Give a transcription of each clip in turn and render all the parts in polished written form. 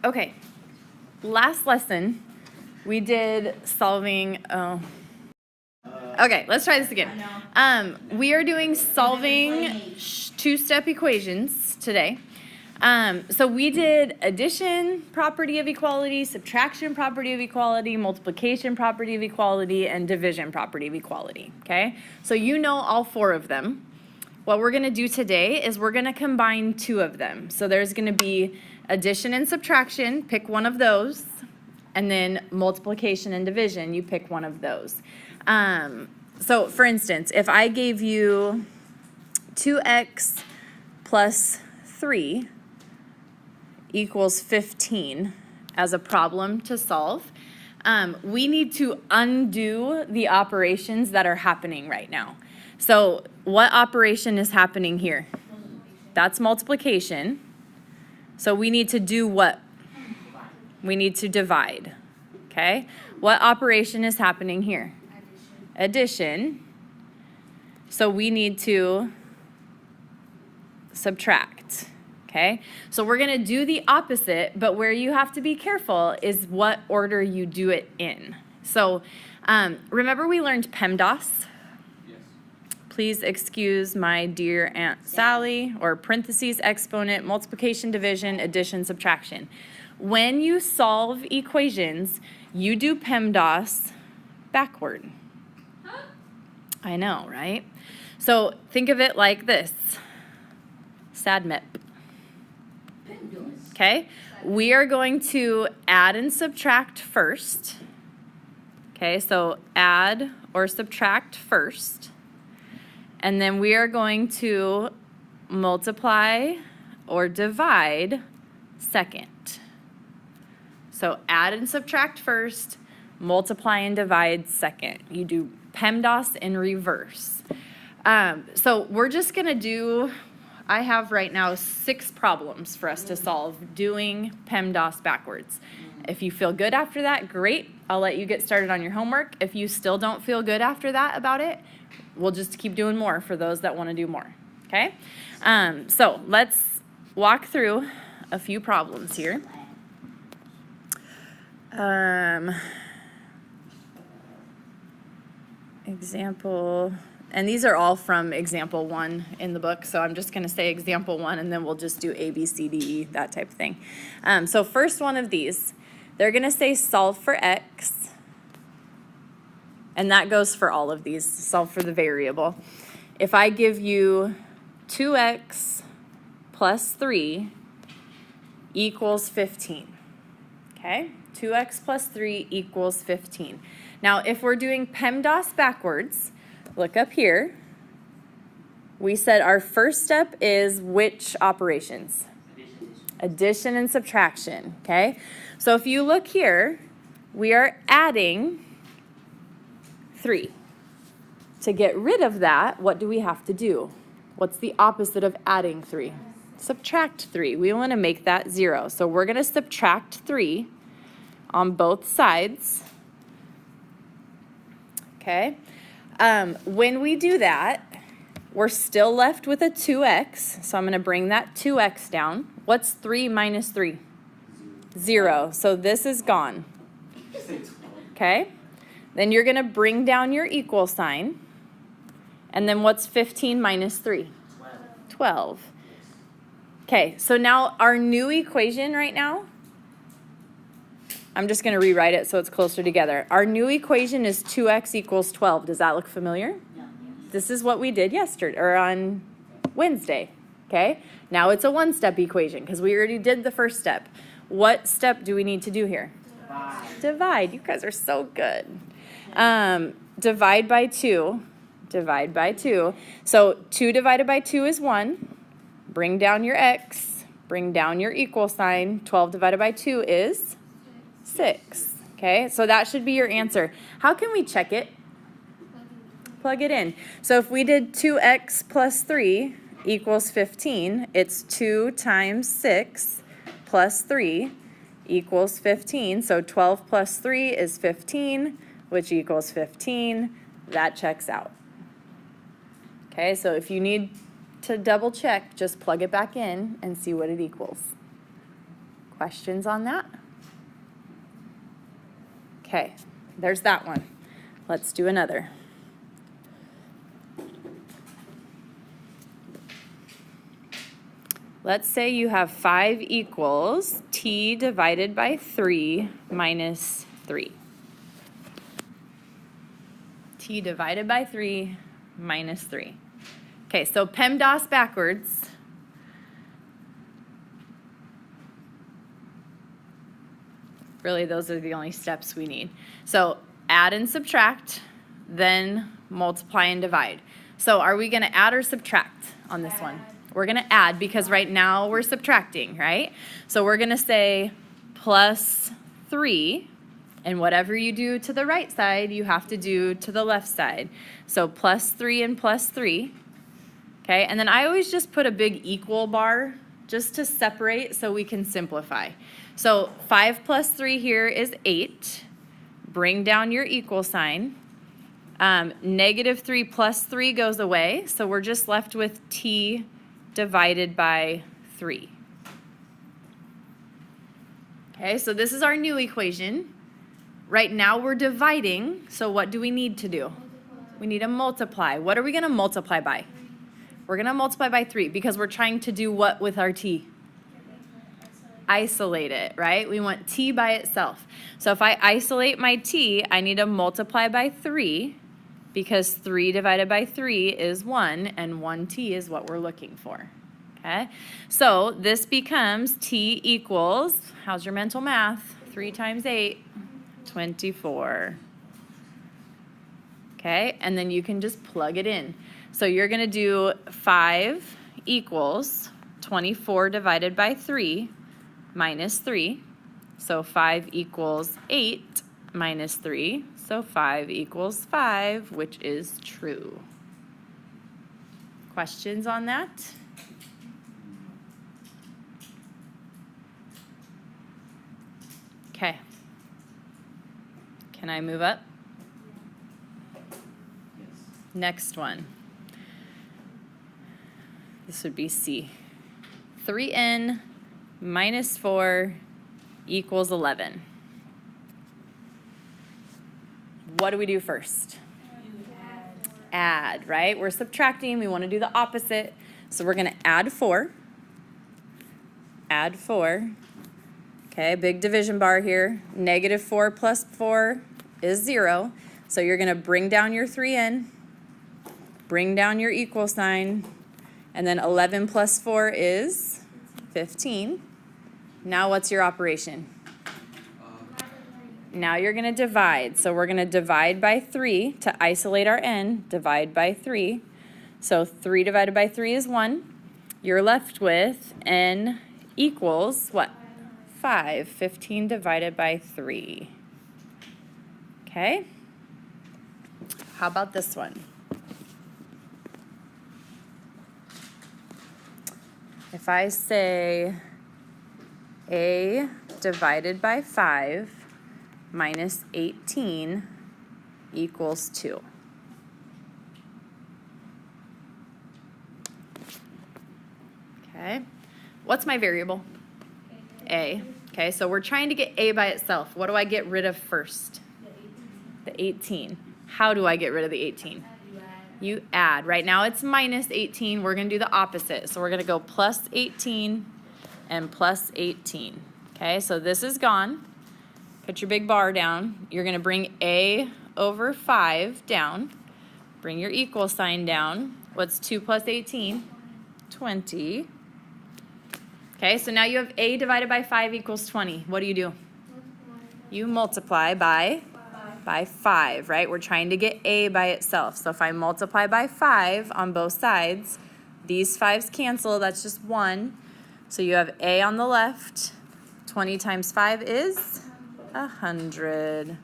Okay, last lesson we did solving, okay, let's try this again. We are doing solving two-step equations today. So we did addition property of equality, subtraction property of equality, multiplication property of equality, and division property of equality, okay? So you know all four of them. What we're going to do today is we're going to combine two of them. So there's going to be addition and subtraction, pick one of those, and then multiplication and division, you pick one of those. So for instance, if I gave you 2x plus 3 equals 15 as a problem to solve, we need to undo the operations that are happening right now. So what operation is happening here? That's multiplication. So we need to do what? We need to divide. Okay? What operation is happening here? Addition. So we need to subtract. Okay? So we're going to do the opposite, but where you have to be careful is what order you do it in. So remember we learned PEMDAS? Please excuse my dear Aunt Sally, or parentheses, exponent, multiplication, division, addition, subtraction. When you solve equations, you do PEMDAS backward. I know, right? So think of it like this. SADMIP. Okay? We are going to add and subtract first. Okay, so add or subtract first. And then we are going to multiply or divide second. So add and subtract first, multiply and divide second. You do PEMDAS in reverse. So we're just going to do, I have right now 6 problems for us to solve doing PEMDAS backwards. If you feel good after that, great. I'll let you get started on your homework. If you still don't feel good after that about it, we'll just keep doing more for those that want to do more, okay? So let's walk through a few problems here. Example, and these are all from example 1 in the book, so I'm just going to say example 1, and then we'll just do A, B, C, D, E, that type of thing. So first one of these, they're going to say solve for x. And that goes for all of these, solve for the variable. If I give you 2x plus 3 equals 15, okay? 2x plus 3 equals 15. Now, if we're doing PEMDAS backwards, look up here. We said our first step is which operations? Addition and subtraction, okay? So if you look here, we are adding 3. To get rid of that, what do we have to do? What's the opposite of adding 3? Subtract 3. We want to make that 0. So we're going to subtract 3 on both sides. Okay? When we do that, we're still left with a 2x. So I'm going to bring that 2x down. What's 3 minus 3? 0. So this is gone. Okay? Then you're going to bring down your equal sign. And then what's 15 minus 3? 12. Okay, so now our new equation right now, I'm just going to rewrite it so it's closer together. Our new equation is 2x equals 12. Does that look familiar? No. This is what we did yesterday, or on Wednesday. Okay, now it's a one-step equation because we already did the first step. What step do we need to do here? Divide. You guys are so good. Divide by 2. Divide by 2. So 2 divided by 2 is 1. Bring down your x. Bring down your equal sign. 12 divided by 2 is 6. Okay, so that should be your answer. How can we check it? Plug it in. So if we did 2x plus 3 equals 15, it's 2 times 6 plus 3 equals 15. So 12 plus 3 is 15, which equals 15. That checks out. Okay, so if you need to double check, just plug it back in and see what it equals. Questions on that? Okay, there's that one. Let's do another. Let's say you have 5 equals t divided by 3 minus 3. T divided by 3 minus 3. Okay, so PEMDAS backwards. Really, those are the only steps we need. So add and subtract, then multiply and divide. So are we going to add or subtract on this one? We're going to add because right now we're subtracting, right? So we're going to say plus 3, and whatever you do to the right side, you have to do to the left side. So plus 3 and plus 3, okay? And then I always just put a big equal bar just to separate so we can simplify. So 5 plus 3 here is 8. Bring down your equal sign. Negative 3 plus 3 goes away, so we're just left with t divided by 3. Okay, so this is our new equation. Right now we're dividing, so what do we need to do? We need to multiply. What are we going to multiply by? We're going to multiply by 3 because we're trying to do what with our t? Isolate it, right? We want t by itself. So if I isolate my t, I need to multiply by 3 because 3 divided by 3 is 1, and 1t is what we're looking for. Okay? So this becomes t equals, how's your mental math? 3 times 8, 24. Okay? And then you can just plug it in. So you're going to do 5 equals 24 divided by 3 minus 3. So 5 equals 8 minus 3. So 5 equals 5, which is true. Questions on that? Okay. Can I move up? Next one. This would be C. 3n minus 4 equals 11. What do we do first? Add, right? We're subtracting. We want to do the opposite. So we're going to add 4. Add 4. Okay, big division bar here. Negative 4 plus 4 is 0. So you're going to bring down your 3n, bring down your equal sign, and then 11 plus 4 is 15. Now what's your operation? Now you're going to divide. So we're going to divide by 3 to isolate our n. Divide by 3. So 3 divided by 3 is 1. You're left with n equals what? 5. 15 divided by 3. Okay? How about this one? If I say a divided by 5 minus 18 equals 2. Okay. What's my variable? A. Okay, so we're trying to get a by itself. What do I get rid of first? The 18. How do I get rid of the 18? You add. Right now it's minus 18. We're going to do the opposite. So we're going to go plus 18 and plus 18. Okay, so this is gone. Put your big bar down. You're going to bring a over 5 down. Bring your equal sign down. What's 2 plus 18? 20. Okay, so now you have a divided by 5 equals 20. What do? You multiply by 5, right? We're trying to get a by itself. So if I multiply by 5 on both sides, these 5s cancel. That's just 1. So you have a on the left. 20 times 5 is 100.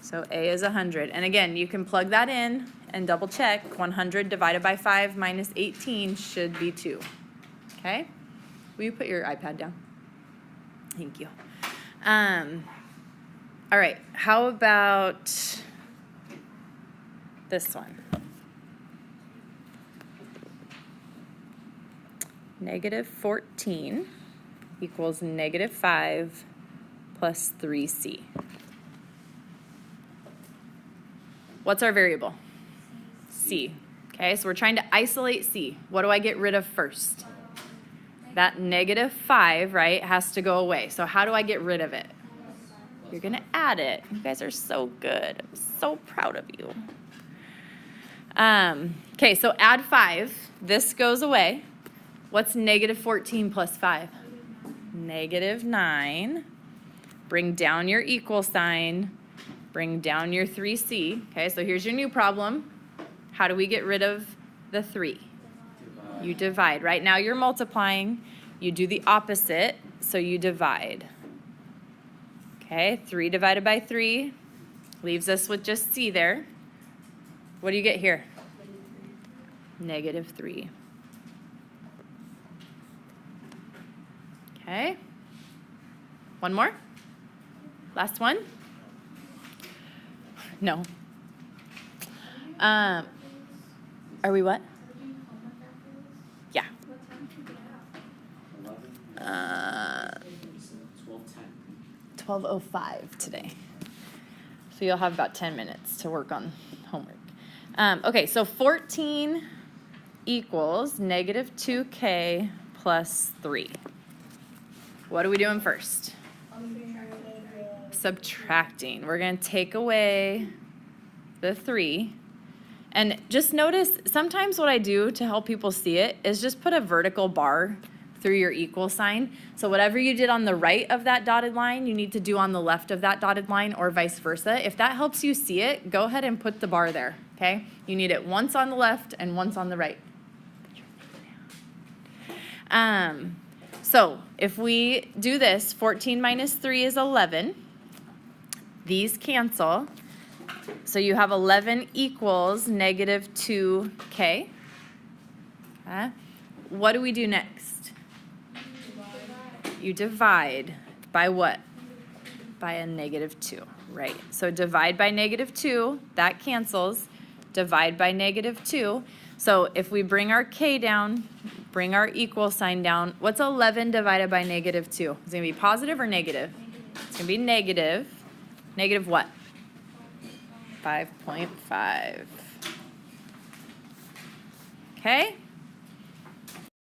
So a is 100. And again, you can plug that in and double check. 100 divided by 5 minus 18 should be 2. Okay? Will you put your iPad down? Thank you. All right, how about this one? Negative 14 equals negative 5 plus 3c. What's our variable? C. Okay, so we're trying to isolate C. What do I get rid of first? That negative 5, right, has to go away. So how do I get rid of it? You're going to add it. You guys are so good. I'm so proud of you. Okay, so add 5. This goes away. What's negative 14 plus 5? Negative 9. Bring down your equal sign. Bring down your 3c. Okay, so here's your new problem. How do we get rid of the 3? You divide. Right now you're multiplying. You do the opposite, so you divide. Okay, 3 divided by 3 leaves us with just c there. What do you get here? Negative 3. Okay. One more? Last one? No. Are we what? Yeah. 12:05 today. So you'll have about 10 minutes to work on homework. Okay, so 14 equals negative 2k plus 3. What are we doing first? Subtracting. We're going to take away the 3. And just notice, sometimes what I do to help people see it is just put a vertical bar through your equal sign. So whatever you did on the right of that dotted line, you need to do on the left of that dotted line, or vice versa. If that helps you see it, go ahead and put the bar there, okay? You need it once on the left and once on the right. So if we do this, 14 minus 3 is 11. These cancel. So you have 11 equals negative 2k. Okay. What do we do next? You divide by what? By a negative 2, right? So divide by negative 2, that cancels. Divide by negative 2. So if we bring our k down, bring our equal sign down, what's 11 divided by negative 2? Is it going to be positive or negative? It's going to be negative. Negative what? 5.5. Okay?